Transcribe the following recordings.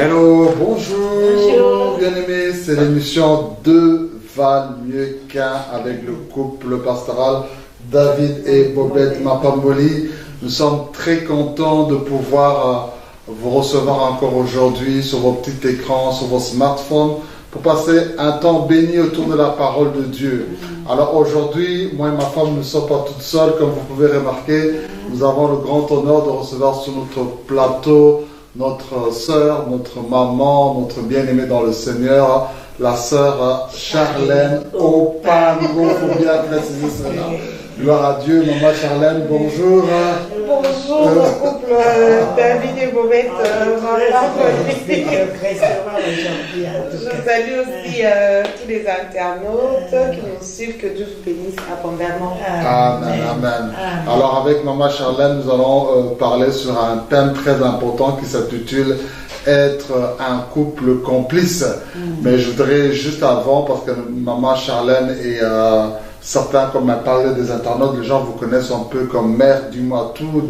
Hello, bonjour, Bonjour. bien-aimés, c'est l'émission Deux valent mieux qu'un avec le couple pastoral David et Bobette Mapamboli. Nous sommes très contents de pouvoir vous recevoir encore aujourd'hui sur vos petits écrans, sur vos smartphones, pour passer un temps béni autour de la parole de Dieu. Alors aujourd'hui, moi et ma femme ne sommes pas toutes seules, comme vous pouvez remarquer. Nous avons le grand honneur de recevoir sur notre plateau notre sœur, notre maman, notre bien-aimée dans le Seigneur, la sœur Charlène Opango. Il faut bien préciser cela. Gloire à Dieu, maman Charlène, bonjour. Bonjour, le couple David et Bobette. Je salue aussi tous les internautes qui nous suivent, que Dieu vous bénisse abondamment. Amen, amen. Alors avec maman Charlène, nous allons parler sur un thème très important qui s'intitule être un couple complice. Mais je voudrais juste avant, parce que maman Charlène et certains, comme elle parlait des internautes, les gens vous connaissent un peu comme mère, dis-moi tout,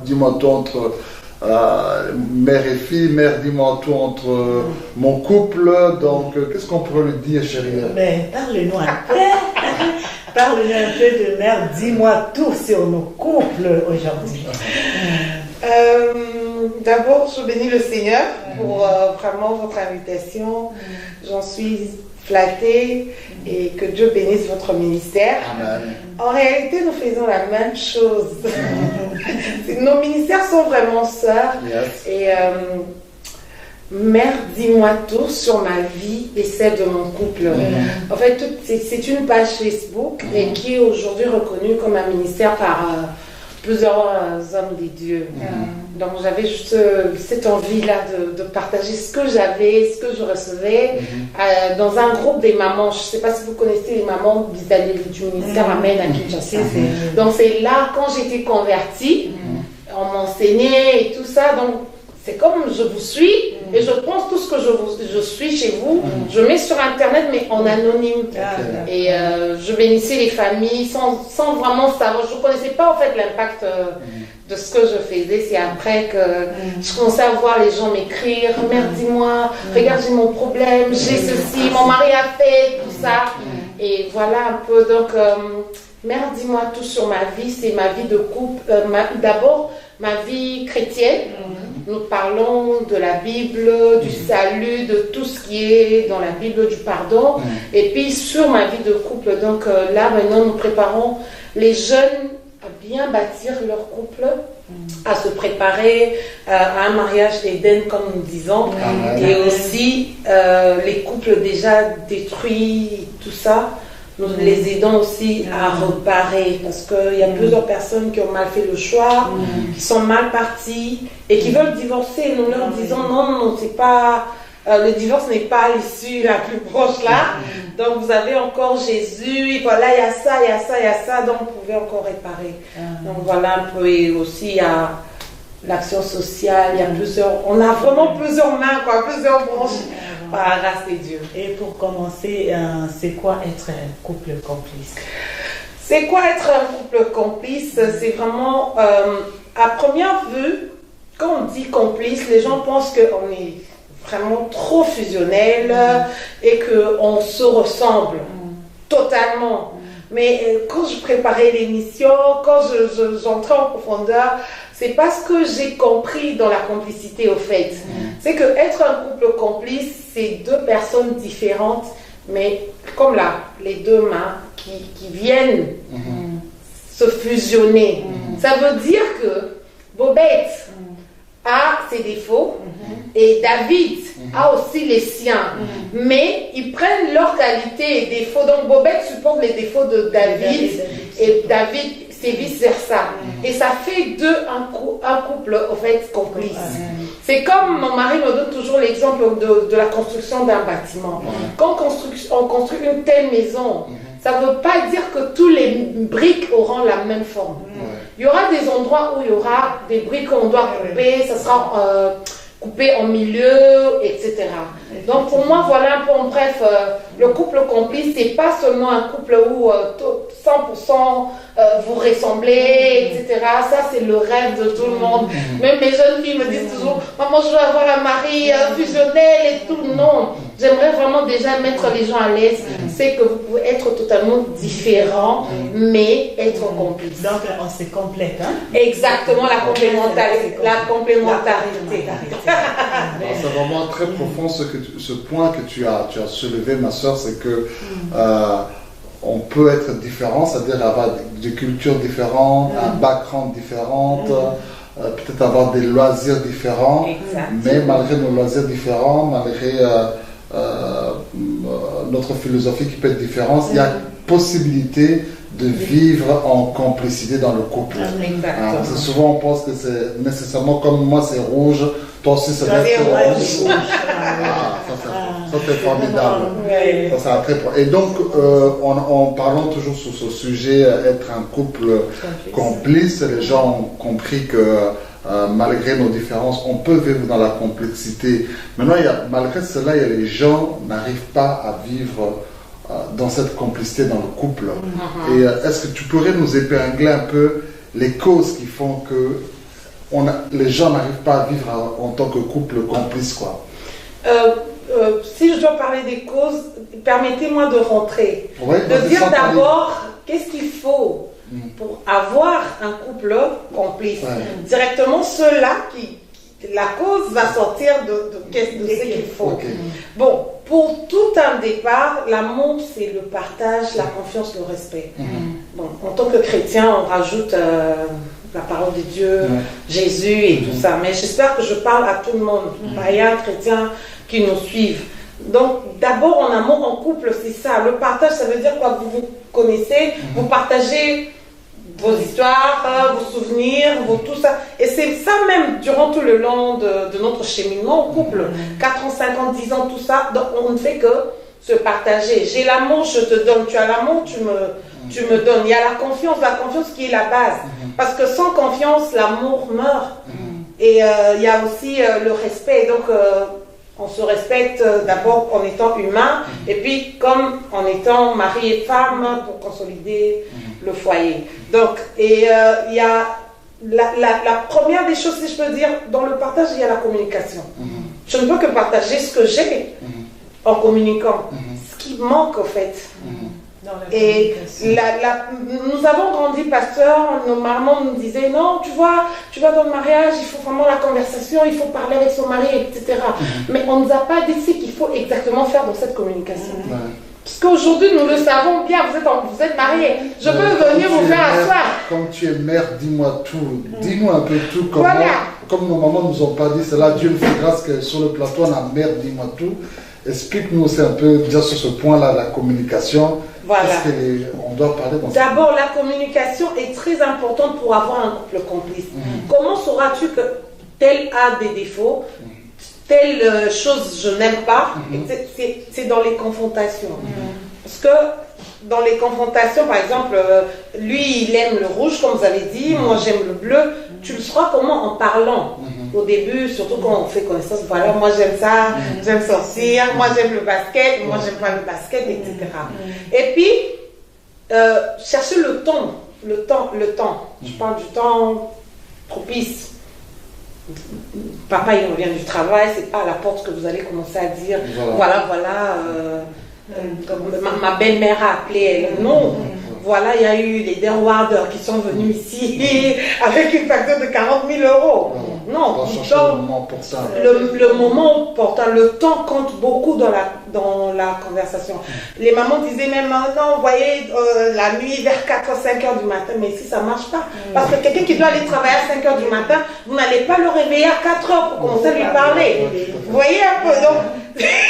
dis-moi tout entre mère et fille, mère, dis-moi tout entre mon couple. Donc, qu'est-ce qu'on pourrait lui dire, chérie? Mais parle-nous un peu. Parle-nous un peu de mère, dis-moi tout sur nos couples aujourd'hui. D'abord, je bénis le Seigneur pour vraiment votre invitation. J'en suis flattée et que Dieu bénisse votre ministère. Amen. En réalité, nous faisons la même chose. Nos ministères sont vraiment sœurs. Yes. Et mère, dis-moi tout sur ma vie et celle de mon couple. En fait, c'est une page Facebook et qui est aujourd'hui reconnue comme un ministère par plusieurs hommes des dieux. Donc j'avais juste cette envie-là de partager ce que j'avais, ce que je recevais dans un groupe des mamans. Je ne sais pas si vous connaissez les mamans du ministère Amen à Kinshasa. Donc c'est là, quand j'étais convertie, on m'enseignait et tout ça. Donc c'est comme je vous suis et je pense tout ce que je suis chez vous, je mets sur internet mais en anonyme. Et je bénissais les familles sans vraiment savoir. Je ne connaissais pas en fait l'impact de ce que je faisais. C'est après que je commençais à voir les gens m'écrire, mère dis-moi, regarde j'ai mon problème, j'ai ceci, mon mari a fait, tout ça. Et voilà un peu. Donc mère dis-moi tout sur ma vie, c'est ma vie de couple. D'abord ma vie chrétienne. Nous parlons de la Bible, du salut, de tout ce qui est dans la Bible, du pardon. Et puis sur ma vie de couple, donc là maintenant nous préparons les jeunes à bien bâtir leur couple, à se préparer à un mariage d'Éden comme nous disons. Et aussi les couples déjà détruits, tout ça. Nous les aidons aussi à reparer parce qu'il y a plusieurs personnes qui ont mal fait le choix, qui sont mal parties et qui veulent divorcer. Nous leur disons non, c'est pas, le divorce n'est pas l'issue la plus proche là. Donc vous avez encore Jésus, et voilà, il y a ça, il y a ça, il y a ça, donc vous pouvez encore réparer. Donc voilà un peu. Et aussi il y a l'action sociale, il y a plusieurs, on a vraiment plusieurs mains, quoi, plusieurs branches. Par la grâce de Dieu. Et pour commencer, c'est quoi être un couple complice? C'est quoi être un couple complice? C'est vraiment, à première vue, quand on dit complice, les gens pensent qu'on est vraiment trop fusionnel et qu'on se ressemble totalement. Mais quand je préparais l'émission, quand j'entrais en profondeur, c'est parce que j'ai compris dans la complicité au fait. C'est que être un couple complice, c'est deux personnes différentes, mais comme là, les deux mains qui viennent se fusionner. Ça veut dire que Bobette a ses défauts et David a aussi les siens. Mais ils prennent leurs qualités et défauts. Donc Bobette supporte les défauts de David et David c'est vice-versa. Et ça fait un couple, au fait, complice. C'est comme mon mari me donne toujours l'exemple de la construction d'un bâtiment. Quand on construit une telle maison, ça ne veut pas dire que tous les briques auront la même forme. Il y aura des endroits où il y aura des briques qu'on doit couper, ça sera coupé en milieu, etc. Donc pour moi, voilà un peu en bref, le couple complice, c'est pas seulement un couple où 100% vous ressemblez, etc. Ça, c'est le rêve de tout le monde. Même mes jeunes filles me disent toujours, maman, je veux avoir un mari fusionnel et tout. Non, j'aimerais vraiment déjà mettre les gens à l'aise. C'est que vous pouvez être totalement différents, mais être complices. Donc, on se complète, hein? Exactement, la complémentarité. La complémentarité. C'est vraiment très profond ce point que tu as soulevé, ma soeur, c'est que on peut être différent, c'est-à-dire avoir des cultures différentes, un background différent, peut-être avoir des loisirs différents, mais malgré nos loisirs différents, malgré notre philosophie qui peut être différente, il y a possibilité de vivre en complicité dans le couple. C'est souvent on pense que c'est nécessairement comme moi c'est rouge, toi aussi c'est rouge. Ça c'est formidable. Ça, et donc en parlant toujours sur ce sujet, être un couple complice, les gens ont compris que malgré nos différences, on peut vivre dans la complexité. Maintenant, malgré cela, les gens n'arrivent pas à vivre dans cette complicité dans le couple. Et est-ce que tu pourrais nous épingler un peu les causes qui font que les gens n'arrivent pas à vivre en tant que couple complice, quoi? Si je dois parler des causes, permettez-moi de rentrer. Ouais, de dire d'abord qu'est-ce qu'il faut pour avoir un couple complice. Directement, ceux-là la cause va sortir de ce qu'il faut. Bon, pour tout un départ, l'amour, c'est le partage, la confiance, le respect. Bon, en tant que chrétien, on rajoute la parole de Dieu, Jésus et tout ça. Mais j'espère que je parle à tout le monde, païens, chrétiens, qui nous suivent. Donc, d'abord, en amour, en couple, c'est ça. Le partage, ça veut dire quoi? Vous vous connaissez, vous partagez vos histoires, vos souvenirs, tout ça. Et c'est ça même durant tout le long de notre cheminement en couple. 4 ans, 5 ans, 10 ans, tout ça. Donc, on ne fait que se partager. J'ai l'amour, je te donne. Tu as l'amour, tu me donnes. Il y a la confiance qui est la base. Parce que sans confiance, l'amour meurt. Et il y a aussi le respect. Donc, on se respecte d'abord en étant humain, et puis comme en étant mari et femme pour consolider le foyer. Donc, et il y a la première des choses, si je peux dire, dans le partage, il y a la communication. Je ne peux que partager ce que j'ai en communiquant, ce qui manque en fait. Et nous avons grandi, pasteur, nos mamans nous disaient, non, tu vois dans le mariage, il faut vraiment la conversation, il faut parler avec son mari, etc. Mais on ne nous a pas dit ce qu'il faut exactement faire dans cette communication. Parce qu'aujourd'hui, nous le savons bien, vous êtes mariés. Je peux venir vous faire asseoir. Comme tu es mère, dis-moi tout. Dis-nous un peu tout. Comme nos mamans ne nous ont pas dit cela, Dieu nous fait grâce que sur le plateau, on a mère, dis-moi tout. Explique-nous aussi un peu déjà sur ce point-là, la communication. Voilà. On doit parler dans D'abord, la communication est très importante pour avoir un couple complice. Comment sauras-tu que tel a des défauts, telle chose je n'aime pas? C'est dans les confrontations. Parce que dans les confrontations, par exemple, lui il aime le rouge, comme vous avez dit, moi j'aime le bleu. Tu le sauras comment? En parlant. Au début, surtout quand on fait connaissance, voilà, moi j'aime ça, j'aime sortir, moi j'aime le basket, moi j'aime pas le basket, etc. Et puis, chercher le temps. Je parle du temps propice. Papa il revient du travail, c'est pas à la porte que vous allez commencer à dire, voilà, ma belle-mère a appelé, non. Voilà, il y a eu les derwarders qui sont venus ici avec une facture de 40 000 €. Non, le moment important, le temps compte beaucoup dans la conversation. Les mamans disaient même, non, vous voyez, la nuit vers 4-5 heures du matin, mais ici ça ne marche pas. Parce que quelqu'un qui doit aller travailler à 5 heures du matin, vous n'allez pas le réveiller à 4 heures pour commencer à lui parler. Vous voyez un peu, donc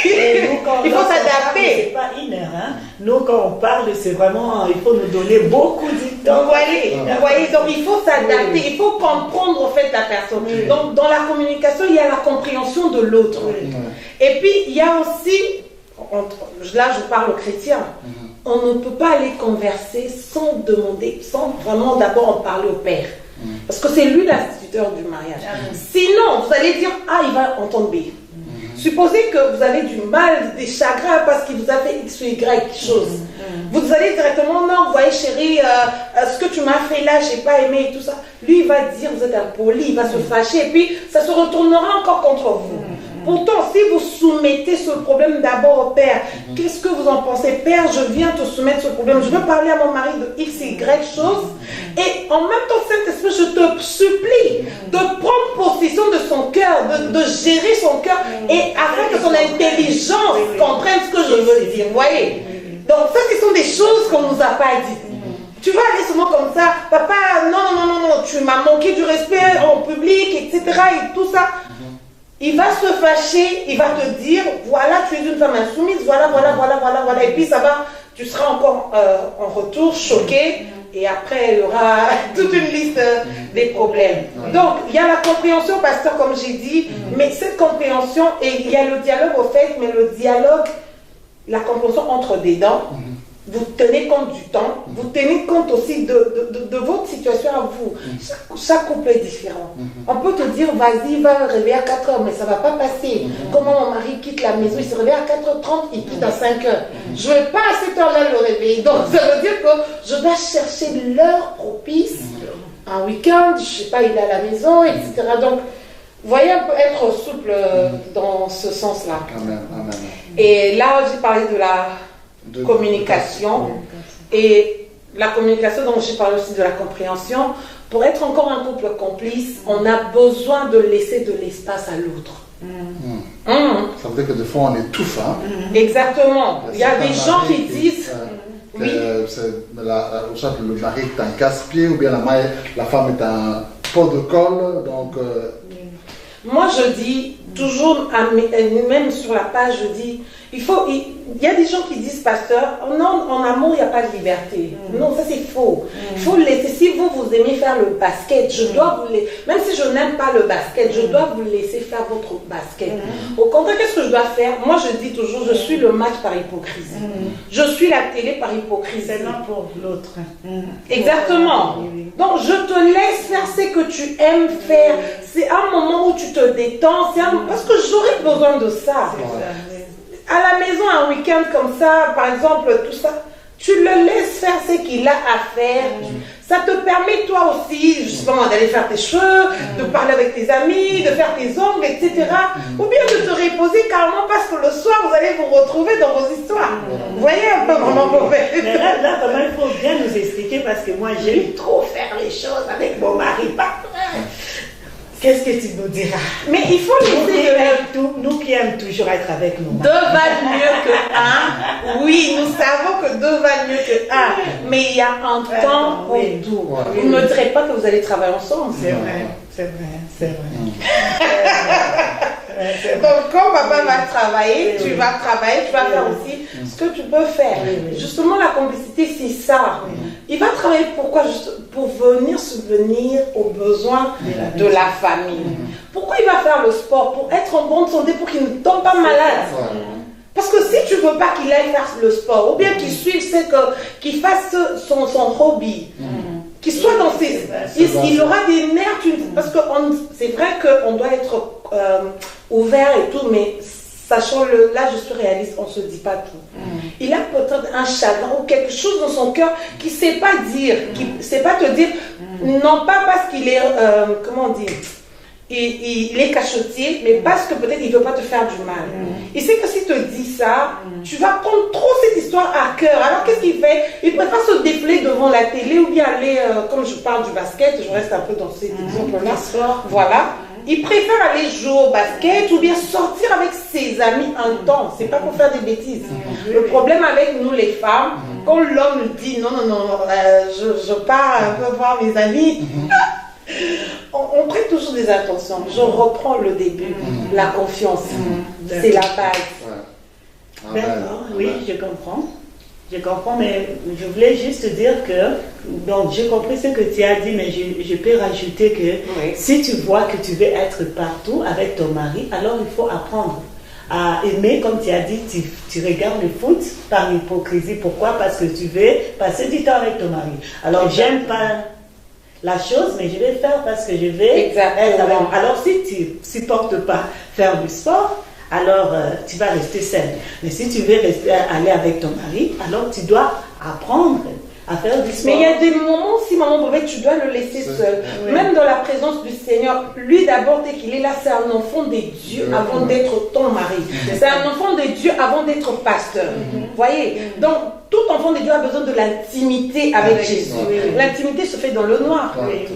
il faut s'adapter. C'est pas une heure, hein. Nous, quand on parle, c'est vraiment, il faut nous donner beaucoup de temps. Vous voyez, donc il faut s'adapter, il faut comprendre en fait la personne. Donc dans la communication, il y a la compréhension de l'autre. Et puis il y a aussi, là je parle aux chrétiens, on ne peut pas aller converser sans demander, sans vraiment d'abord en parler au Père. Parce que c'est lui l'instituteur du mariage. Sinon, vous allez dire, ah, il va entendre B. Supposez que vous avez du mal, des chagrins parce qu'il vous a fait X ou Y chose. Vous allez directement, non, vous voyez chérie, ce que tu m'as fait là, j'ai pas aimé et tout ça. Lui, il va dire, vous êtes impoli, il va se fâcher et puis ça se retournera encore contre vous. Pourtant, si vous soumettez ce problème d'abord au Père, qu'est-ce que vous en pensez? Père, je viens te soumettre ce problème. Je veux parler à mon mari de X, Y chose. Et en même temps, Saint-Esprit, je te supplie de prendre possession de son cœur, de gérer son cœur, et afin que son intelligence comprenne ce que je veux dire. Vous voyez? Donc, ça, ce sont des choses qu'on ne nous a pas dites. Tu vas aller seulement comme ça, papa, non, tu m'as manqué du respect en public, etc. et tout ça. Il va se fâcher, il va te dire, voilà, tu es une femme insoumise, voilà. Et puis ça va, tu seras encore en retour choqué. Et après, il y aura toute une liste des problèmes. Donc, il y a la compréhension, pasteur, comme j'ai dit, mais cette compréhension, et il y a le dialogue au fait, mais le dialogue, la compréhension entre des dents. Vous tenez compte du temps, vous tenez compte aussi de votre situation à vous. Chaque couple est différent. On peut te dire, vas-y, va réveiller à 4 heures, mais ça ne va pas passer. Comment mon mari quitte la maison, il se réveille à 4h30, il quitte à 5 heures. Je ne vais pas à cette heure-là le réveiller. Donc ça veut dire que je dois chercher l'heure propice. Un week-end, je ne sais pas, il est à la maison, etc. Donc, vous voyez, un peu être souple dans ce sens-là. Amen. Et là, j'ai parlé de la communication. Et la communication, donc j'ai parlé aussi de la compréhension. Pour être encore un couple complice, on a besoin de laisser de l'espace à l'autre. Ça veut dire que des fois on étouffe. Exactement. Il y a des gens qui disent oui. Soit le mari est un casse-pied ou bien la femme est un pot de colle. Donc, moi je dis toujours, même sur la page, je dis, il y a des gens qui disent, pasteur, non, en amour, il n'y a pas de liberté. Non, ça c'est faux. Il faut laisser, si vous aimez faire le basket, je dois vous laisser, même si je n'aime pas le basket, je dois vous laisser faire votre basket. Au contraire, qu'est-ce que je dois faire? Moi, je dis toujours, je suis le match par hypocrisie. Je suis la télé par hypocrisie. C'est l'un pour l'autre. Exactement. Donc, je te laisse faire ce que tu aimes faire. C'est un moment où tu te détends. Parce que j'aurais besoin de ça. À la maison, un week-end comme ça, par exemple, tout ça, tu le laisses faire ce qu'il a à faire. Ça te permet toi aussi, justement, d'aller faire tes cheveux, de parler avec tes amis, de faire tes ongles, etc. Ou bien de te reposer carrément parce que le soir, vous allez vous retrouver dans vos histoires. Vous voyez un peu comment vous faites. Mais là, quand même, il faut bien nous expliquer parce que moi, j'aime trop faire les choses avec mon mari. Qu'est-ce que tu nous diras? Mais il faut nous qui aimons toujours être avec nous. Deux valent mieux que un. Oui, nous savons que deux valent mieux que un. Mais il y a un temps pour tout. Vous ne me direz pas que vous allez travailler ensemble. C'est vrai. Donc, quand papa va travailler, tu vas travailler, tu vas faire aussi ce que tu peux faire. Justement, la complicité, c'est ça. Il va travailler pourquoi? Pour venir subvenir aux besoins de la famille. Pourquoi il va faire le sport? Pour être en bonne santé, pour qu'il ne tombe pas malade. Parce que si tu ne veux pas qu'il aille faire le sport, ou bien qu'il suive, qu'il fasse son hobby, qu'il soit dans ses... Il aura des nerfs, parce que c'est vrai qu'on doit être ouvert et tout, mais sachant-le, là je suis réaliste, on ne se dit pas tout. Il a peut-être un chagrin ou quelque chose dans son cœur qu'il ne sait pas dire, qu'il ne sait pas te dire, non pas parce qu'il est, comment dire, il est cachotier, mais parce que peut-être il ne veut pas te faire du mal. Il sait que s'il te dit ça, tu vas prendre trop cette histoire à cœur. Alors qu'est-ce qu'il fait? Il préfère se défler devant la télé ou bien aller, comme je parle du basket, je reste un peu dans cet exemple-là. Voilà. Il préfère aller jouer au basket ou bien sortir avec ses amis un temps. C'est pas pour faire des bêtises. Le problème avec nous les femmes, quand l'homme nous dit non, je pars un peu voir mes amis, on prête toujours des attentions. Je reprends le début, la confiance. C'est la base. D'accord, oui, je comprends. Je comprends, mais je voulais juste dire que, donc j'ai compris ce que tu as dit, mais je peux rajouter que si tu vois que tu veux être partout avec ton mari, alors il faut apprendre à aimer, comme tu as dit, tu regardes le foot par hypocrisie. Pourquoi? Parce que tu veux passer du temps avec ton mari. Alors j'aime pas la chose, mais je vais faire parce que je vais être avec. Alors, si tu ne supportes pas faire du sport, alors tu vas rester seule. Mais si tu veux aller avec ton mari, alors tu dois apprendre à faire du sport. Mais il y a des moments aussi, maman Bobette, tu dois le laisser seul. Oui. Même dans la présence du Seigneur, lui d'abord, dès qu'il est là, c'est un enfant de Dieu avant d'être ton mari. C'est un enfant de Dieu avant d'être pasteur. Vous voyez? Donc, tout enfant de Dieu a besoin de l'intimité avec Jésus. L'intimité se fait dans le noir,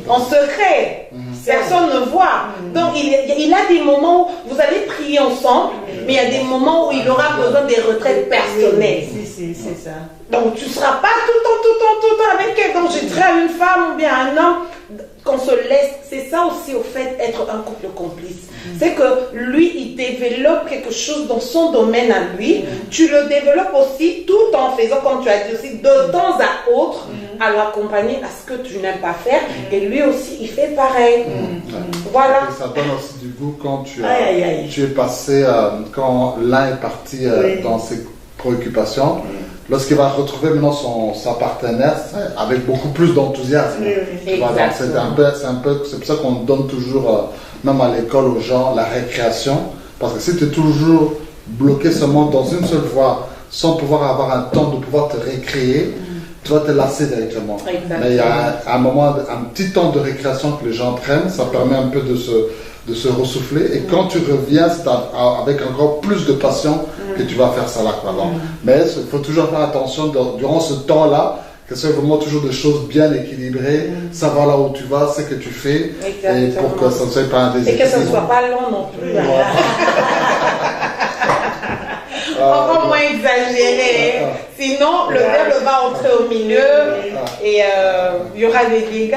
en secret. Personne ne voit. Donc, il a des moments où vous allez prier ensemble, mais il y a des moments où il aura besoin des retraites personnelles. C'est ça. Donc, tu ne seras pas tout le temps avec elle. Donc, je dirais à une femme ou bien à un homme qu'on se laisse. C'est ça aussi, au fait, être un couple complice. C'est que lui, il développe quelque chose dans son domaine à lui. Tu le développes aussi tout en faisant, comme tu as dit aussi, de temps à autre, à l'accompagner à ce que tu n'aimes pas faire. Et lui aussi, il fait pareil. Voilà. Et ça donne aussi du goût quand tu es passé, quand l'un est parti dans ses préoccupations. Lorsqu'il va retrouver maintenant sa partenaire avec beaucoup plus d'enthousiasme. C'est pour ça qu'on donne toujours, même à l'école aux gens, la récréation. Parce que si tu es toujours bloqué seulement dans une seule voie, sans pouvoir avoir un temps de pouvoir te récréer, tu vas te lasser directement. Mais il y a un moment, un petit temps de récréation que les gens prennent, ça permet un peu de se ressouffler. Et quand tu reviens, c'est avec encore plus de passion que tu vas faire ça là. Mais il faut toujours faire attention durant ce temps-là, que ce soit vraiment toujours des choses bien équilibrées, savoir là où tu vas, ce que tu fais, et pour que ça ne soit pas un désir. Et que ça ne soit pas long non plus. Encore moins exagéré. Sinon, le verbe va entrer au milieu et il y aura des dégâts.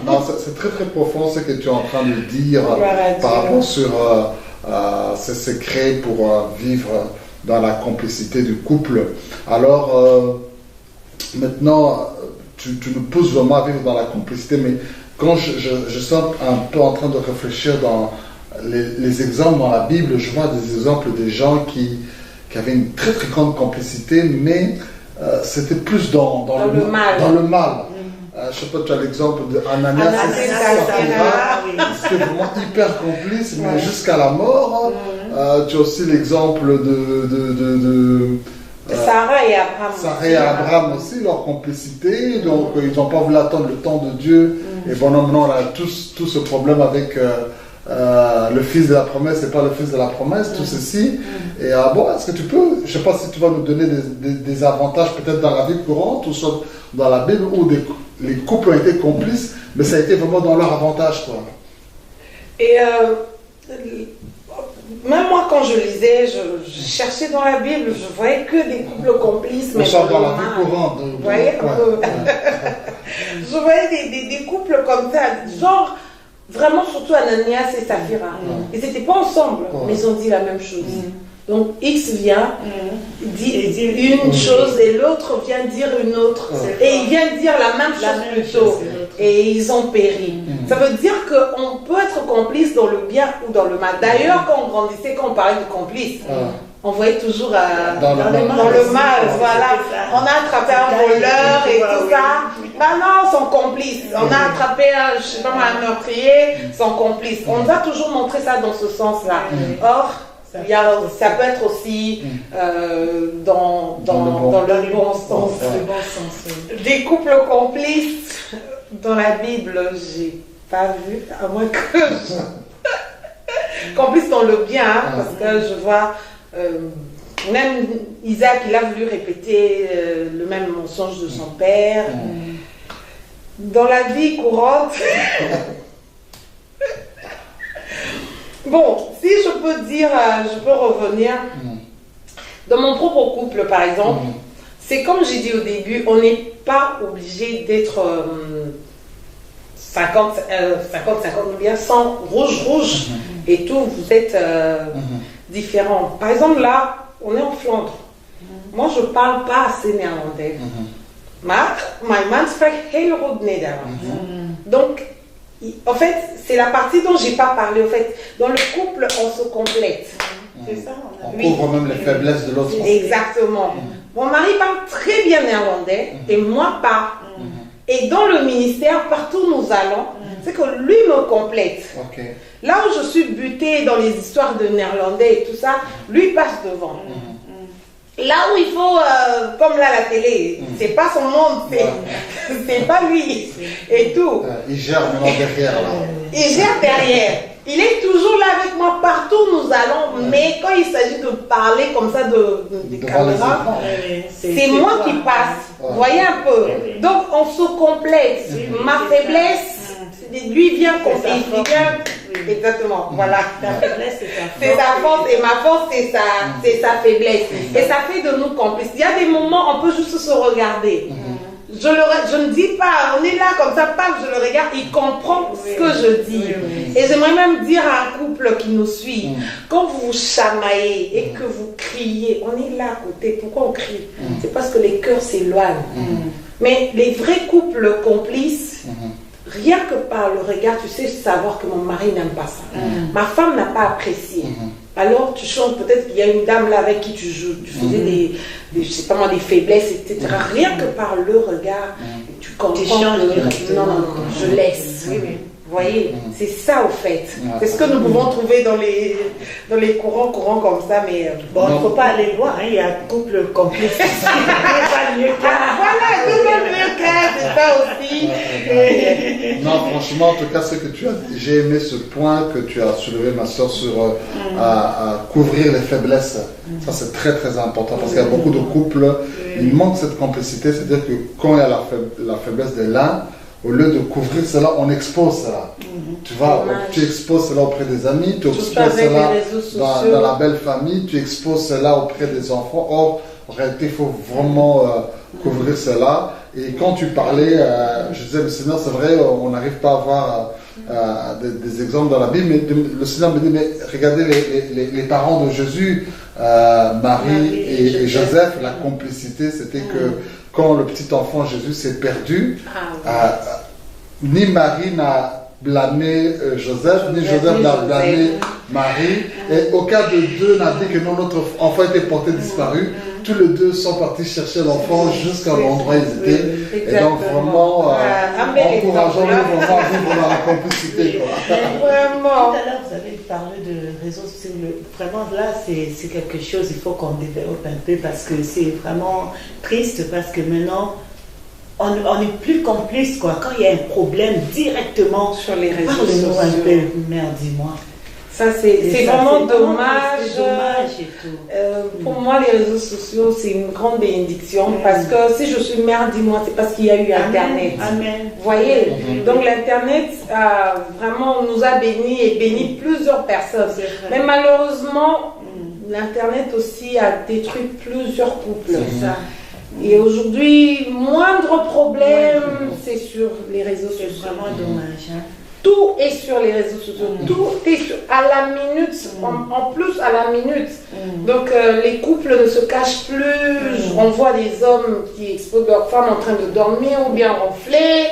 Non, c'est très très profond ce que tu es en train de dire par rapport sur ces secrets pour vivre dans la complicité du couple. Alors, maintenant, tu nous pousses vraiment à vivre dans la complicité, mais quand je suis un peu en train de réfléchir dans les exemples dans la Bible, je vois des exemples des gens qui avaient une très très grande complicité, mais c'était plus dans le mal. Je ne sais pas, tu as l'exemple d'Ananias et Saphira, c'était vraiment hyper complice, mais jusqu'à la mort. Tu as aussi l'exemple de Sarah et Abraham. Sarah et Abraham aussi, leur complicité, donc ils n'ont pas voulu attendre le temps de Dieu. Et bon, maintenant on a tout ce problème avec le fils de la promesse et pas le fils de la promesse, tout ceci. Et bon, est-ce que tu peux, je ne sais pas si tu vas nous donner des avantages peut-être dans la vie courante ou soit dans la Bible où les couples ont été complices, mais ça a été vraiment dans leur avantage, quoi. Et même moi, quand je lisais, je cherchais dans la Bible, je voyais que des couples complices. Mais dans la vie courante. Vous voyez je voyais des couples comme ça, genre, vraiment surtout Ananias et Saphira. Ils n'étaient pas ensemble, mais ils ont dit la même chose. Donc X vient, dit une chose et l'autre vient dire une autre. Et il vient dire la même chose plutôt. Et ils ont péri. Ça veut dire qu'on peut être complice dans le bien ou dans le mal. D'ailleurs, quand on grandissait, quand on parlait de complice, on voyait toujours dans le mal. Voilà. On a attrapé un voleur et tout ça. Maintenant, ils sont complices. On a attrapé un meurtrier, ils sont complices. On nous a toujours montré ça dans ce sens-là. Or, ça peut être aussi dans le bon sens. Des couples complices dans la Bible, j'ai pas vu, à moins que complices dans le bien, parce que je vois même Isaac, il a voulu répéter le même mensonge de son père. Dans la vie courante. Bon, si je peux dire, je peux revenir. Dans mon propre couple, par exemple, c'est comme j'ai dit au début, on n'est pas obligé d'être 50-50 ou bien 100 rouge et tout, vous êtes différents. Par exemple, là, on est en Flandre. Moi, je ne parle pas assez néerlandais. Maar mijn man spreekt heel goed Nederlands. Donc, en fait, c'est la partie dont je n'ai pas parlé. En fait, dans le couple, on se complète. C'est ça, on couvre même les faiblesses de l'autre. Exactement. Mon mari parle très bien néerlandais et moi pas. Et dans le ministère, partout où nous allons, c'est que lui me complète. Okay. Là où je suis butée dans les histoires de néerlandais et tout ça, lui passe devant. Là où il faut, comme là la télé, c'est pas son monde, c'est pas lui et tout. Il gère maintenant derrière là. Il gère derrière. Il est toujours là avec moi partout où nous allons, mais quand il s'agit de parler comme ça de caméra, c'est moi qui passe. Vous voyez un peu. Donc on se complète. Ma faiblesse, lui vient compléter. Exactement, voilà. Ta faiblesse, c'est sa force et ma force, c'est sa faiblesse. Et ça fait de nous complices. Il y a des moments, on peut juste se regarder. Je ne dis pas, on est là comme ça, pas que je le regarde, il comprend ce que je dis. Et j'aimerais même dire à un couple qui nous suit, quand vous vous chamaillez et que vous criez, on est là à côté. Pourquoi on crie? C'est parce que les cœurs s'éloignent. Mais les vrais couples complices, rien que par le regard, tu sais savoir que mon mari n'aime pas ça. Ma femme n'a pas apprécié. Alors tu chantes, peut-être qu'il y a une dame là avec qui tu joues, tu faisais des je sais pas moi, des faiblesses, etc. Rien que par le regard, tu comprends que non, je laisse. Vous voyez, c'est ça au fait. C'est ce que nous pouvons trouver dans les courants comme ça, mais bon, il ne faut pas aller loin, hein. Il y a un couple complice. Pas mieux qu'un. Voilà, tout le monde mieux qu'un, c'est ça aussi. Non, franchement, en tout cas, ce que tu as, j'ai aimé ce point que tu as soulevé, ma soeur, sur à couvrir les faiblesses. Ça, c'est très très important parce qu'il y a beaucoup de couples, il manque cette complicité, c'est-à-dire que quand il y a la faiblesse de l'un, au lieu de couvrir cela, on expose cela. Tu vois, tu exposes cela auprès des amis, tu exposes cela dans la belle famille, tu exposes cela auprès des enfants. Or, en réalité, il faut vraiment couvrir cela. Et quand tu parlais, je disais, le Seigneur, c'est vrai, on n'arrive pas à avoir des exemples dans la Bible, mais le Seigneur me dit, mais regardez les parents de Jésus, Marie et Joseph, la complicité, c'était que quand le petit enfant Jésus s'est perdu, ni Marie n'a blâmé Joseph, ni Joseph n'a blâmé Marie, et aucun de deux n'a dit que non, notre enfant était porté disparu. Tous les deux sont partis chercher l'enfant jusqu'à l'endroit où ils étaient. Et donc vraiment, encourageons-les vraiment à vivre dans la complicité. Vraiment. Tout à l'heure, vous avez parlé de réseaux sociaux. Vraiment, là, c'est quelque chose, il faut qu'on développe un peu parce que c'est vraiment triste parce que maintenant, on n'est plus complice, quoi. Quand il y a un problème directement sur les réseaux sociaux. Parle-nous un peu, mère, dis-moi. Ça, c'est vraiment dommage. Et tout. Pour moi, les réseaux sociaux, c'est une grande bénédiction parce que si je suis mère, dis-moi, c'est parce qu'il y a eu Internet. Amen. Vous voyez? Donc, l'Internet vraiment nous a bénis et béni plusieurs personnes. Mais malheureusement, l'Internet aussi a détruit plusieurs couples. Et aujourd'hui, moindre problème, c'est sur les réseaux sociaux. C'est vraiment dommage. Hein? Tout est sur les réseaux sociaux, tout est à la minute, en plus à la minute. Donc les couples ne se cachent plus, on voit des hommes qui exposent leur femme en train de dormir ou bien ronfler,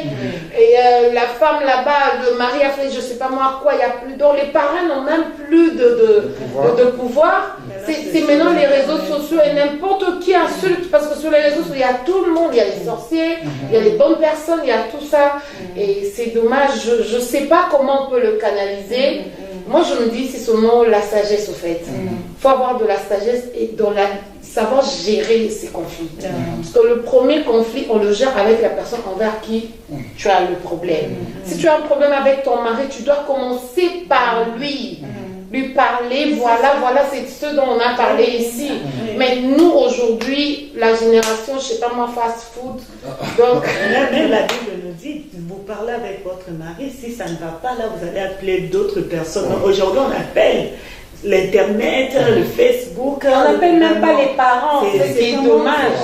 et la femme là-bas, le mari a fait je sais pas moi quoi, il n'y a plus d'or, les parents n'ont même plus de pouvoir. C'est maintenant les réseaux sociaux et n'importe qui insulte, parce que sur les réseaux sociaux il y a tout le monde, il y a les sorciers, il y a les bonnes personnes, il y a tout ça, et c'est dommage, je sais pas comment on peut le canaliser. Moi je me dis c'est seulement la sagesse au fait. Il faut avoir de la sagesse et savoir gérer ces conflits. Parce que le premier conflit on le gère avec la personne envers qui tu as le problème. Si tu as un problème avec ton mari, tu dois commencer par lui. Lui parler, voilà, c'est ce dont on a parlé ici. Mais nous, aujourd'hui, la génération, je sais pas moi, fast food. Donc, même la Bible nous dit, vous parlez avec votre mari, si ça ne va pas, là, vous allez appeler d'autres personnes. Aujourd'hui, on appelle l'Internet, le Facebook. On n'appelle même pas les parents, c'est dommage.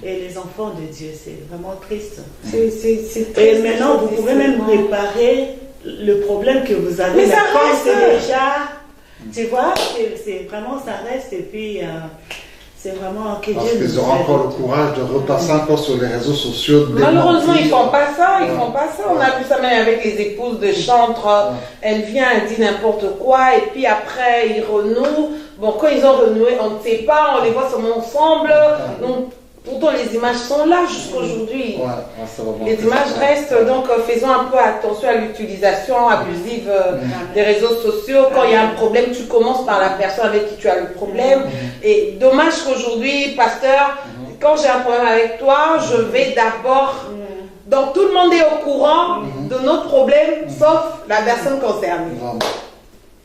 Et les enfants de Dieu, c'est vraiment triste. C'est et maintenant, vous pouvez même réparer le problème que vous avez. Mais ça reste déjà, tu vois, c'est vraiment, ça reste et puis c'est vraiment que parce qu'ils auront encore le courage de repasser encore sur les réseaux sociaux. Malheureusement, ils font pas ça, On a vu ça même avec les épouses de chantre. Elle vient, elle dit n'importe quoi et puis après ils renouent. Bon, quand ils ont renoué, on ne sait pas, on les voit seulement ensemble. Donc, Pourtant, les images sont là jusqu'aujourd'hui. Ouais, les images restent, donc faisons un peu attention à l'utilisation abusive des réseaux sociaux. Quand il y a un problème, tu commences par la personne avec qui tu as le problème. Et dommage qu'aujourd'hui, pasteur, quand j'ai un problème avec toi, je vais d'abord... Donc tout le monde est au courant de notre problème, sauf la personne concernée.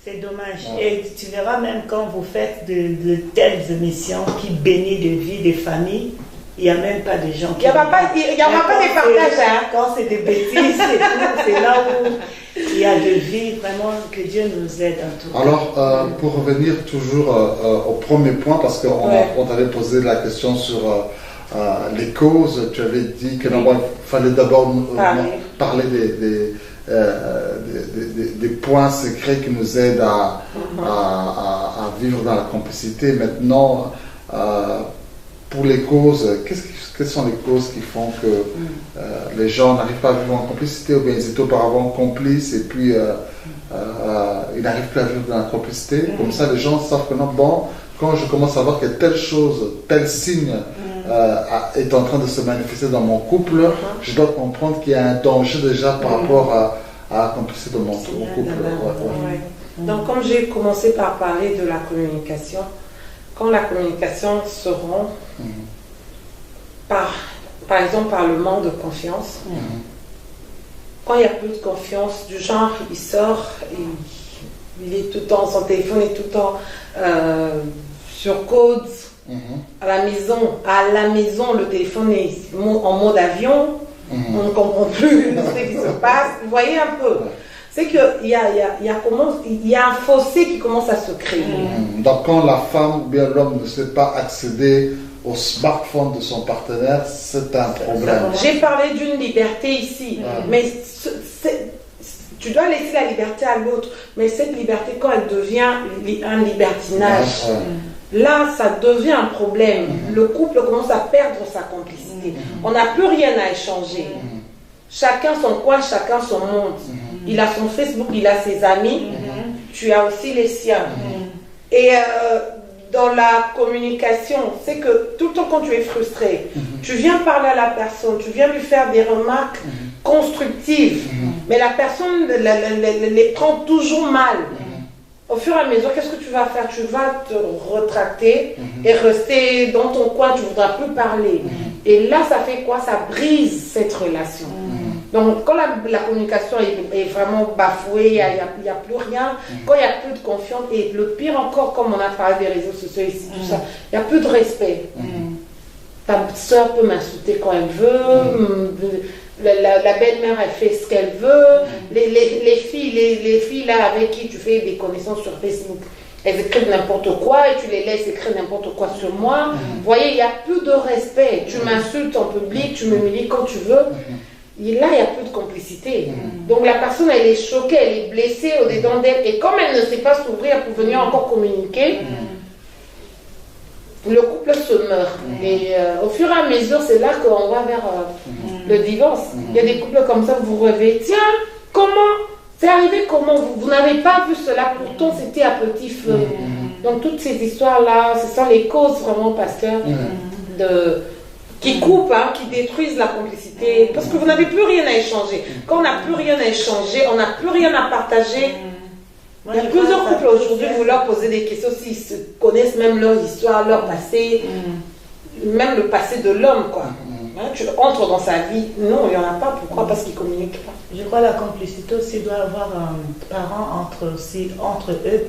C'est dommage. Et tu verras même quand vous faites de telles émissions qui bénissent de vie des familles, il n'y a même pas de gens qui... Il n'y a pas de partage. Quand c'est des bêtises, c'est là où il y a de vie, vraiment, que Dieu nous aide en tout cas. Alors, pour revenir toujours au premier point, parce qu'on t'avait posé la question sur les causes, tu avais dit que il fallait d'abord parler des points secrets qui nous aident à vivre dans la complicité. Maintenant, pour les causes, quelles sont les causes qui font que les gens n'arrivent pas à vivre en complicité, ou bien ils étaient auparavant complices et puis ils n'arrivent plus à vivre dans la complicité? Comme ça, les gens savent que non, bon, quand je commence à voir que telle chose, tel signe est en train de se manifester dans mon couple, je dois comprendre qu'il y a un danger déjà par rapport à la complicité de mon couple. Donc, comme j'ai commencé par parler de la communication, quand la communication se rompt, par exemple par le manque de confiance, quand il n'y a plus de confiance, du genre il sort, il est tout le temps, son téléphone est tout le temps sur code, à la maison le téléphone est en mode avion, on ne comprend plus ce qui se passe, vous voyez un peu. C'est qu'il y a un fossé qui commence à se créer. Donc quand la femme ou bien l'homme ne sait pas accéder au smartphone de son partenaire, c'est un problème. J'ai parlé d'une liberté ici, mais tu dois laisser la liberté à l'autre, mais cette liberté, quand elle devient un libertinage, là ça devient un problème. Le couple commence à perdre sa complicité. On n'a plus rien à échanger. Chacun son coin, chacun son monde. Il a son Facebook, il a ses amis, tu as aussi les siens. Et dans la communication, c'est que tout le temps quand tu es frustré, tu viens parler à la personne, tu viens lui faire des remarques constructives, mais la personne les prend toujours mal. Au fur et à mesure, qu'est-ce que tu vas faire? Tu vas te retracter et rester dans ton coin, tu ne voudras plus parler. Et là, ça fait quoi? Ça brise cette relation. Donc, quand la communication est vraiment bafouée, il n'y a plus rien, quand il n'y a plus de confiance, et le pire encore, comme on a parlé des réseaux sociaux ici, tout ça, il n'y a plus de respect. Ta soeur peut m'insulter quand elle veut, la belle-mère, elle fait ce qu'elle veut, les filles là avec qui tu fais des connaissances sur Facebook, elles écrivent n'importe quoi et tu les laisses écrire n'importe quoi sur moi. Vous voyez, il n'y a plus de respect. Tu m'insultes en public, tu m'humilies quand tu veux. Et là, il n'y a plus de complicité. Donc la personne, elle est choquée, elle est blessée au-dedans d'elle. Et comme elle ne sait pas s'ouvrir pour venir encore communiquer, le couple se meurt. Et au fur et à mesure, c'est là qu'on va vers le divorce. Il y a des couples comme ça, vous rêvez, tiens, comment? C'est arrivé comment? Vous n'avez pas vu cela, pourtant c'était à petit feu. Donc toutes ces histoires-là, ce sont les causes vraiment, pasteur, qui coupent, qui détruisent la complicité, parce que vous n'avez plus rien à échanger. Quand on n'a plus rien à échanger, on n'a plus rien à partager. Il y a plusieurs couples aujourd'hui, vous leur posez des questions, s'ils se connaissent même leur histoire, leur passé, même le passé de l'homme, quoi. Tu entres dans sa vie, non, il n'y en a pas. Pourquoi? Parce qu'ils ne communiquent pas. Je crois que la complicité aussi doit avoir parents entre eux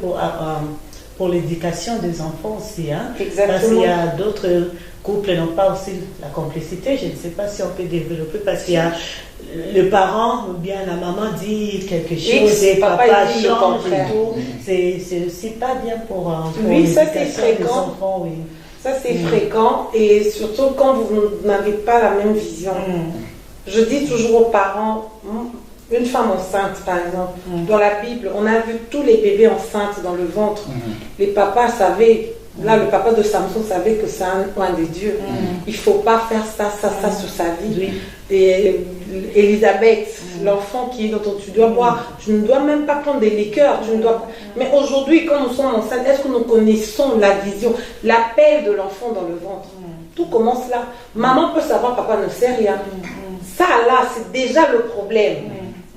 pour l'éducation des enfants aussi. Exactement. Parce qu'il y a d'autres couples n'ont pas aussi la complicité. Je ne sais pas si on peut développer parce qu'il y a le parent ou bien la maman dit quelque chose et papa change et tout. C'est aussi pas bien pour ça c'est fréquent. Enfants, oui. Ça c'est fréquent et surtout quand vous n'avez pas la même vision. Je dis toujours aux parents, une femme enceinte par exemple, dans la Bible, on a vu tous les bébés enceintes dans le ventre. Les papas savaient, là le papa de Samson savait que c'est un des dieux. Il ne faut pas faire ça sur sa vie. Et Elisabeth, l'enfant qui est dans ton, tu dois boire, tu ne dois même pas prendre des liqueurs, tu ne dois. Mais aujourd'hui, quand nous sommes enceintes, est-ce que nous connaissons la vision, l'appel de l'enfant dans le ventre? Tout commence là. Maman peut savoir, papa ne sait rien. Ça là, c'est déjà le problème.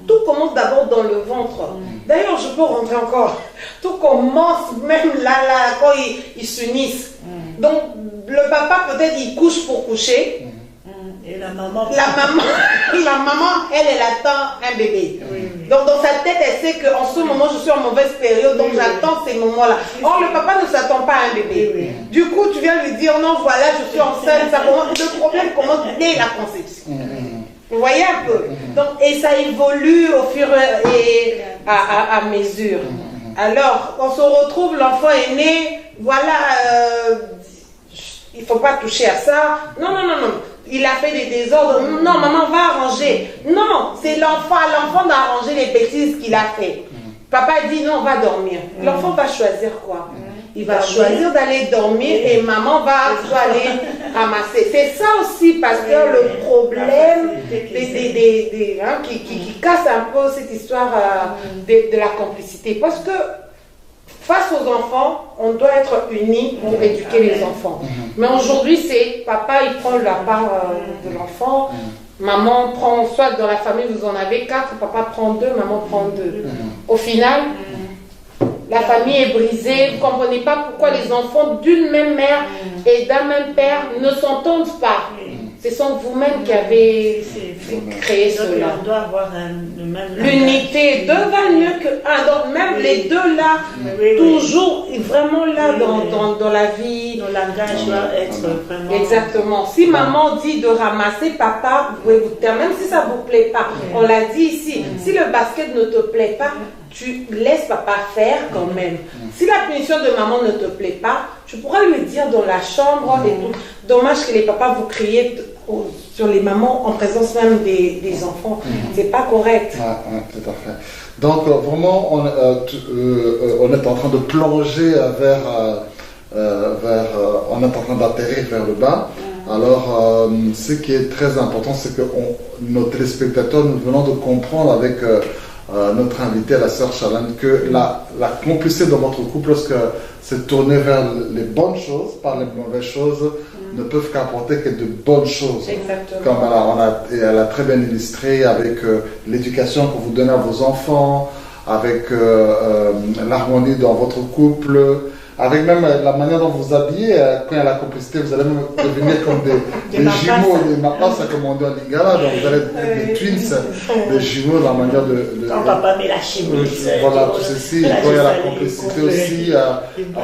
Tout commence d'abord dans le ventre. D'ailleurs, je peux rentrer encore. Tout commence même là quand ils s'unissent. Donc, le papa, peut-être, il couche pour coucher. Et la maman, elle attend un bébé. Donc, dans sa tête, elle sait qu'en ce moment, je suis en mauvaise période, donc j'attends ces moments-là. Or, le papa ne s'attend pas à un bébé. Du coup, tu viens lui dire, non, voilà, je suis enceinte. Le problème commence dès la conception. Vous voyez un peu. Donc, et ça évolue au fur et à mesure. Alors, on se retrouve, l'enfant est né, voilà, il ne faut pas toucher à ça. Non. Il a fait des désordres. Non, maman va arranger. Non, c'est l'enfant. L'enfant doit arranger les bêtises qu'il a fait. Papa dit non, on va dormir. L'enfant va choisir quoi? Il va choisir d'aller dormir et maman va aller ramasser. C'est ça aussi parce que le problème qui casse un peu cette histoire de la complicité. Parce que face aux enfants, on doit être unis pour éduquer les enfants. Mais aujourd'hui, c'est papa, il prend la part de l'enfant. Maman prend, soit dans la famille, vous en avez 4, papa prend 2, maman prend 2. Au final, la famille est brisée. Vous ne comprenez pas pourquoi les enfants d'une même mère et d'un même père ne s'entendent pas. Ce sont vous-même qui avez créé cela. On doit avoir le même l'unité. 2 va mieux que 1. Donc même les deux là, toujours vraiment là dans la vie. Le langage doit être vraiment... Exactement. Si maman dit de ramasser, papa, vous pouvez vous taire, même si ça ne vous plaît pas. On l'a dit ici. Si le basket ne te plaît pas, tu laisses papa faire quand même. Si la punition de maman ne te plaît pas, tu pourras lui dire dans la chambre et tout. Dommage que les papas vous criez sur les mamans en présence même des enfants. C'est pas correct. Tout à fait. Donc vraiment, on est en train de plonger on est en train d'atterrir vers le bas. Alors, ce qui est très important, c'est que nos téléspectateurs, nous venons de comprendre avec notre invitée, la sœur Chalane, que la complicité dans votre couple, lorsque c'est tourné vers les bonnes choses, pas les mauvaises choses, ne peuvent qu'apporter que de bonnes choses. Exactement. Comme elle a très bien illustré avec l'éducation que vous donnez à vos enfants, avec l'harmonie dans votre couple, avec même la manière dont vous habillez. Quand il y a la complicité, vous allez même devenir comme des jumeaux, des mapas, comme on dit en Lingala. Donc vous allez être des twins, des jumeaux dans la manière de quand papa met la chemise. Voilà, tout ceci. Et quand il y a la complicité aussi,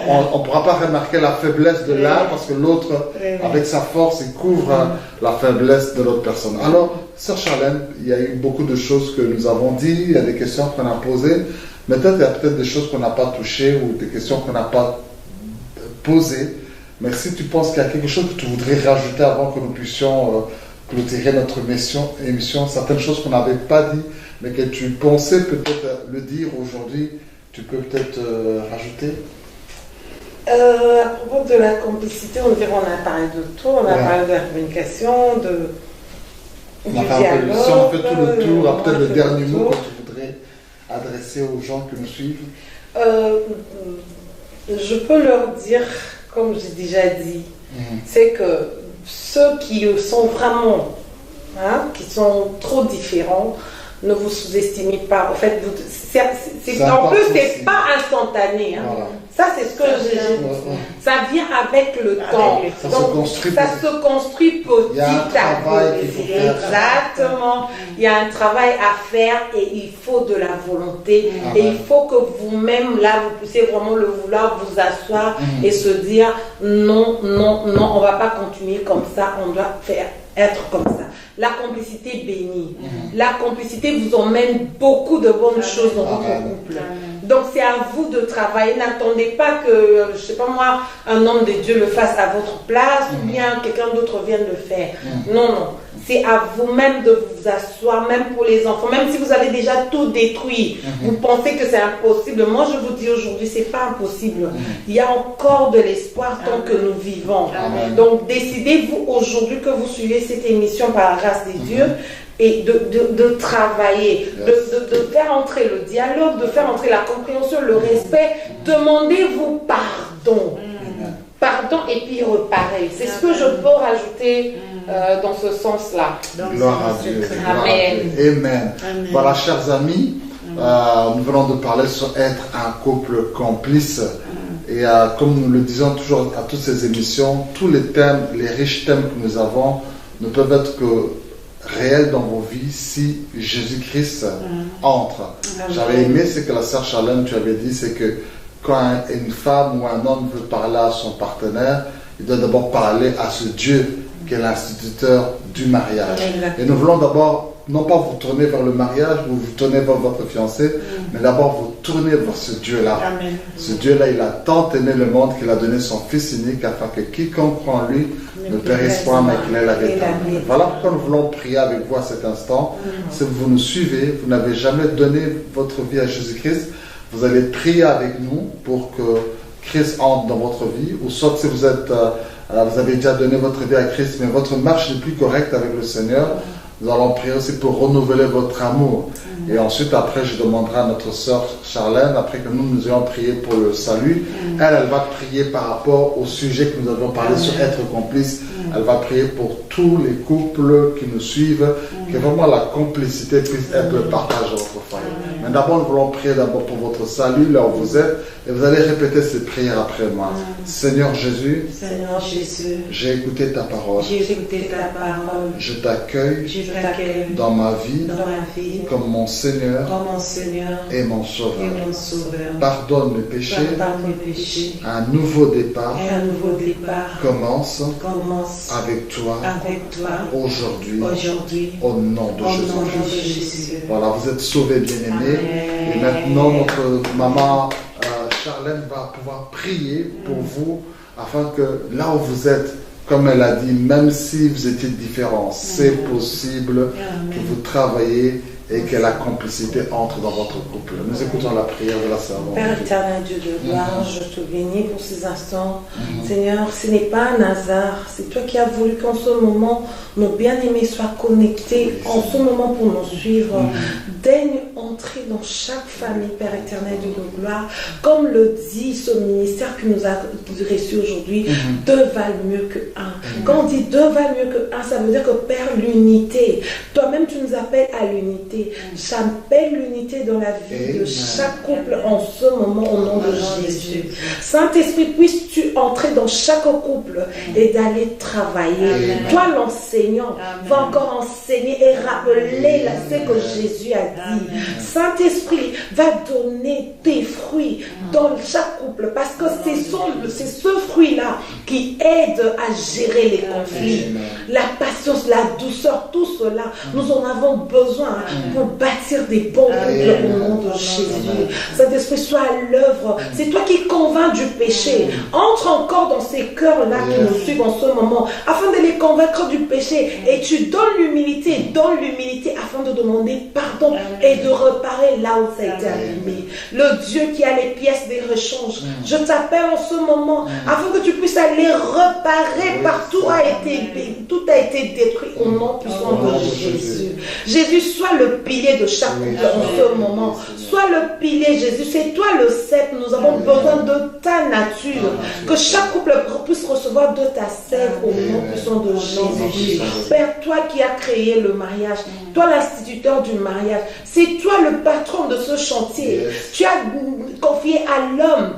on ne pourra pas remarquer la faiblesse de l'un parce que l'autre, avec sa force, il couvre la faiblesse de l'autre personne. Alors, sœur Charlène, il y a eu beaucoup de choses que nous avons dit, il y a des questions qu'on a posées. Mais peut-être il y a peut-être des choses qu'on n'a pas touchées ou des questions qu'on n'a pas posées. Mais si tu penses qu'il y a quelque chose que tu voudrais rajouter avant que nous puissions clôturer notre émission, certaines choses qu'on n'avait pas dit, mais que tu pensais peut-être le dire aujourd'hui, tu peux peut-être rajouter? À propos de la complicité, on a parlé de tout, on a parlé de la communication, du dialogue. Si on fait tout le tour, peut-être le dernier mot que tu voudrais adresser aux gens qui nous suivent. Je peux leur dire, comme j'ai déjà dit, c'est que ceux qui sont vraiment, qui sont trop différents, ne vous sous-estimez pas. En fait, en plus, c'est pas instantané. Voilà. Ça, c'est ce que ça vient avec le temps. Ça se construit petit à petit. Exactement. Il y a un travail à faire et il faut de la volonté. Et il faut que vous-même, là, vous puissiez vraiment le vouloir, vous asseoir et se dire non, non, non, on ne va pas continuer comme ça, on doit être comme ça. La complicité bénit. La complicité vous emmène beaucoup de bonnes choses dans votre couple. Donc c'est à vous de travailler. N'attendez pas que, je ne sais pas moi, un homme de Dieu le fasse à votre place ou bien quelqu'un d'autre vienne le faire. Non, non. C'est à vous-même de vous asseoir, même pour les enfants. Même si vous avez déjà tout détruit, vous pensez que c'est impossible. Moi, je vous dis aujourd'hui, ce n'est pas impossible. Il y a encore de l'espoir tant que nous vivons. Donc décidez-vous aujourd'hui que vous suivez cette émission par la grâce des dieux et de travailler, de faire entrer le dialogue, de faire entrer la compréhension, le respect. Demandez-vous pardon. pardon et puis reparer. C'est ce que je peux rajouter dans ce sens-là. Gloire à Dieu. Amen. Amen. Voilà, chers amis, nous venons de parler sur être un couple complice. Et comme nous le disons toujours à toutes ces émissions, tous les thèmes, les riches thèmes que nous avons ne peuvent être que réels dans vos vies si Jésus-Christ entre. J'avais aimé ce que la sœur Charlène, tu avais dit, c'est que quand une femme ou un homme veut parler à son partenaire, il doit d'abord parler à ce Dieu qui est l'instituteur du mariage. Et nous voulons d'abord, non pas vous tourner vers le mariage, vous vous tournez vers votre fiancé, mais d'abord vous tourner vers ce Dieu-là. Ce Dieu-là, il a tant aimé le monde qu'il a donné son Fils unique afin que quiconque croit en lui ne périsse point, mais qu'il ait la vie éternelle. Voilà pourquoi nous voulons prier avec vous à cet instant. Si vous nous suivez, vous n'avez jamais donné votre vie à Jésus-Christ, vous allez prier avec nous pour que Christ entre dans votre vie, ou soit si vous êtes, vous avez déjà donné votre vie à Christ, mais votre marche n'est plus correcte avec le Seigneur, nous allons prier aussi pour renouveler votre amour. Et ensuite, après, je demanderai à notre sœur Charlène, après que nous ayons prié pour le salut, elle va prier par rapport au sujet que nous avons parlé sur être complice. Elle va prier pour tous les couples qui nous suivent, que vraiment la complicité puisse être le partage de votre famille. Mais d'abord, nous voulons prier d'abord pour votre salut, là où vous êtes, et vous allez répéter ces prières après moi. Seigneur Jésus, j'ai écouté ta parole. Je t'accueille dans ma vie comme mon Seigneur et mon Sauveur. Pardonne mes péchés. Un nouveau départ commence avec toi aujourd'hui au nom de Jésus. Voilà, vous êtes sauvés, bien-aimés. Et maintenant, notre maman Charlène va pouvoir prier pour vous afin que là où vous êtes, comme elle a dit, même si vous étiez différents, c'est possible que vous travaillez et que la complicité entre dans votre couple. Nous écoutons la prière de la servante. Père éternel, Dieu de gloire, je te bénis pour ces instants. Seigneur, ce n'est pas un hasard. C'est toi qui as voulu qu'en ce moment, nos bien-aimés soient connectés en ce moment pour nous suivre. Daigne entrer dans chaque famille, Père éternel, Dieu de gloire. Comme le dit ce ministère que nous a reçu aujourd'hui, deux valent mieux que un. Quand on dit deux valent mieux que un, ça veut dire que Père, l'unité. Toi-même, tu nous appelles à l'unité. J'appelle l'unité dans la vie de chaque couple en ce moment au nom de Jésus. Saint-Esprit, puisses-tu entrer dans chaque couple et d'aller travailler. Toi, l'enseignant, va encore enseigner et rappeler ce que Jésus a dit. Saint-Esprit, va donner tes fruits dans chaque couple parce que c'est ce fruit-là qui aide à gérer les conflits. La patience, la douceur, tout cela, nous en avons besoin pour bâtir des bons couples au nom de Jésus. Saint-Esprit, sois à l'œuvre. C'est toi qui convaincs du péché. Entre encore dans ces cœurs-là qui nous suivent en ce moment, afin de les convaincre du péché. Et tu donnes l'humilité afin de demander pardon et de réparer là où ça a été abîmé. Le Dieu qui a les pièces des rechanges, je t'appelle en ce moment afin que tu puisses aller réparer partout tout a été détruit au nom puissant de Jésus. Jésus, sois le pilier de chaque couple en ce moment. Sois le pilier, Jésus. C'est toi le sceptre. Nous avons besoin de ta nature. Que chaque couple puisse recevoir de ta sève au nom puissant de Jésus. Père, toi qui as créé le mariage, toi l'instituteur du mariage, c'est toi le patron de ce chantier. Tu as confié à l'homme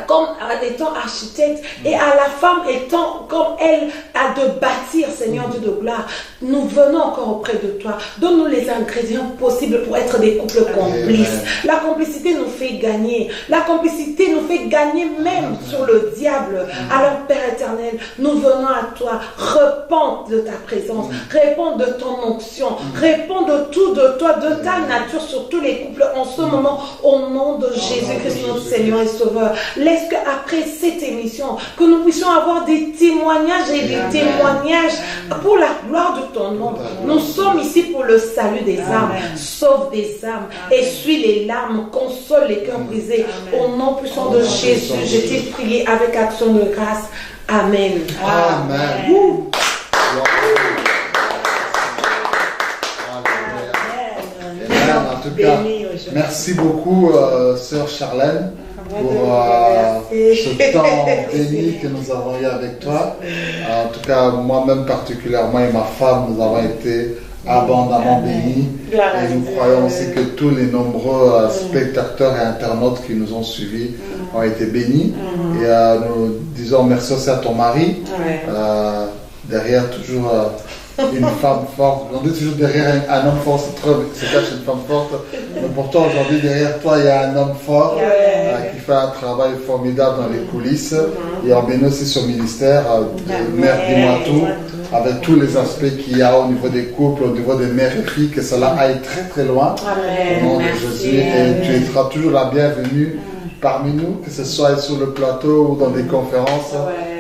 comme étant architecte et à la femme étant comme elle a de bâtir, Seigneur Dieu de gloire. Nous venons encore auprès de toi. Donne-nous les ingrédients possibles pour être des couples complices. La complicité nous fait gagner. La complicité nous fait gagner même sur le diable. Alors Père éternel, nous venons à toi. Répands de ta présence. Répands de ton onction. Répands de tout de toi, de ta nature sur tous les couples en ce moment au nom de Jésus-Christ, notre Seigneur et Sauveur. Laisse qu'après cette émission, que nous puissions avoir des témoignages et des témoignages pour la gloire de ton nom. Nous sommes ici pour le salut des âmes. Sauve des âmes. Essuie les larmes. Console les cœurs brisés. Au nom puissant de Jésus, je t'ai prié avec action de grâce. Amen. Amen. En tout cas, merci beaucoup, sœur Charlène. pour ce temps béni que nous avons eu avec toi. En tout cas, moi-même particulièrement et ma femme, nous avons été abondamment bénis. Et nous croyons aussi que tous les nombreux spectateurs et internautes qui nous ont suivis ont été bénis. Et nous disons merci aussi à ton mari. Derrière toujours une femme forte. On dit toujours derrière un homme fort, c'est cache une femme forte. Mais pourtant aujourd'hui derrière toi il y a un homme fort qui fait un travail formidable dans les coulisses. Et on bénit aussi son ministère de Mère Dis-moi tout, avec tous les aspects qu'il y a au niveau des couples, au niveau des mères et filles, que cela aille très très loin. Au nom de Jésus. Et tu seras toujours la bienvenue parmi nous, que ce soit sur le plateau ou dans des conférences.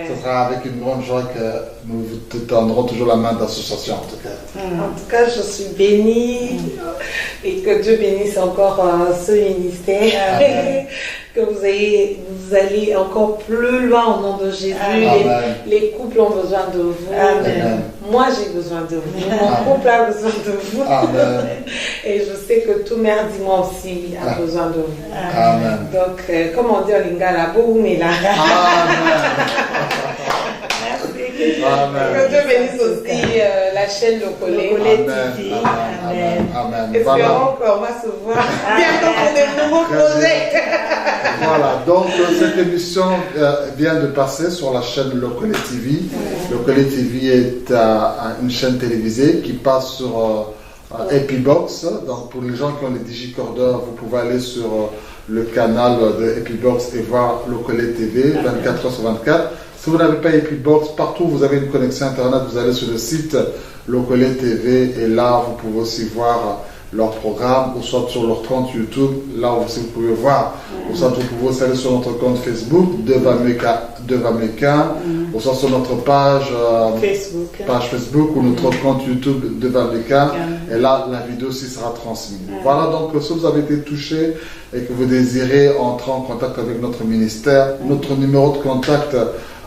Ce sera avec une grande joie que nous te tendrons toujours la main d'association en tout cas. En tout cas, je suis bénie et que Dieu bénisse encore ce ministère. Que vous allez encore plus loin au nom de Jésus. Les couples ont besoin de vous. Amen. Moi, j'ai besoin de vous. Mon couple a besoin de vous. Amen. Et je sais que tout mère dis-moi aussi a besoin de vous. Amen. Donc, comme on dit en lingala, boum, mais là. Que Dieu bénisse aussi la chaîne Locolé TV. Amen. Espérons qu'on va se voir bientôt pour des nouveaux projets. Voilà, donc cette émission vient de passer sur la chaîne Locolé TV. Locolé TV est une chaîne télévisée qui passe sur Epibox. Donc pour les gens qui ont les digicordeurs, vous pouvez aller sur le canal de Epibox et voir Locolé TV 24 h sur 24. Si vous n'avez pas Epibox, partout où vous avez une connexion internet, vous allez sur le site Locolé TV et là vous pouvez aussi voir leur programme, ou soit sur leur compte YouTube, là aussi vous pouvez voir, ou soit vous pouvez aussi aller sur notre compte Facebook, Devameka, ou soit sur notre page Facebook ou notre compte YouTube Devameka, et là la vidéo aussi sera transmise. Voilà, donc si vous avez été touché et que vous désirez entrer en contact avec notre ministère, notre numéro de contact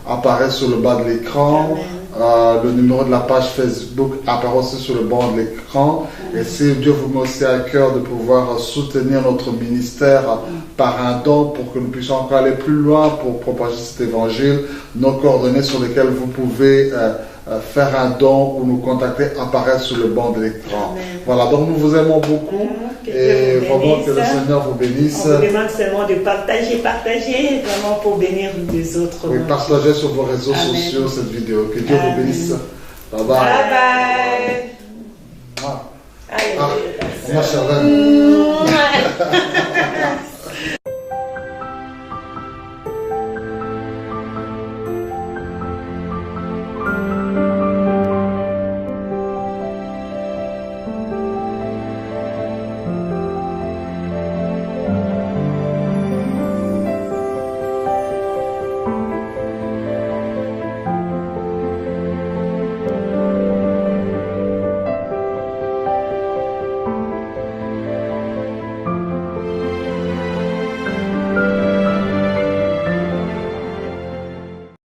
apparaît sur le bas de l'écran. Le numéro de la page Facebook apparaît aussi sur le bas de l'écran. Et si Dieu vous met aussi à cœur de pouvoir soutenir notre ministère par un don pour que nous puissions encore aller plus loin pour propager cet évangile, nos coordonnées sur lesquelles vous pouvez faire un don ou nous contacter apparaissent sur le bas de l'écran. Voilà, donc nous vous aimons beaucoup et vraiment que le Seigneur vous bénisse. On vous demande seulement de partager vraiment pour bénir les autres. Oui, partagez sur vos réseaux sociaux cette vidéo. Que Dieu vous bénisse. Bye bye. Bye bye. Moi, Charlène.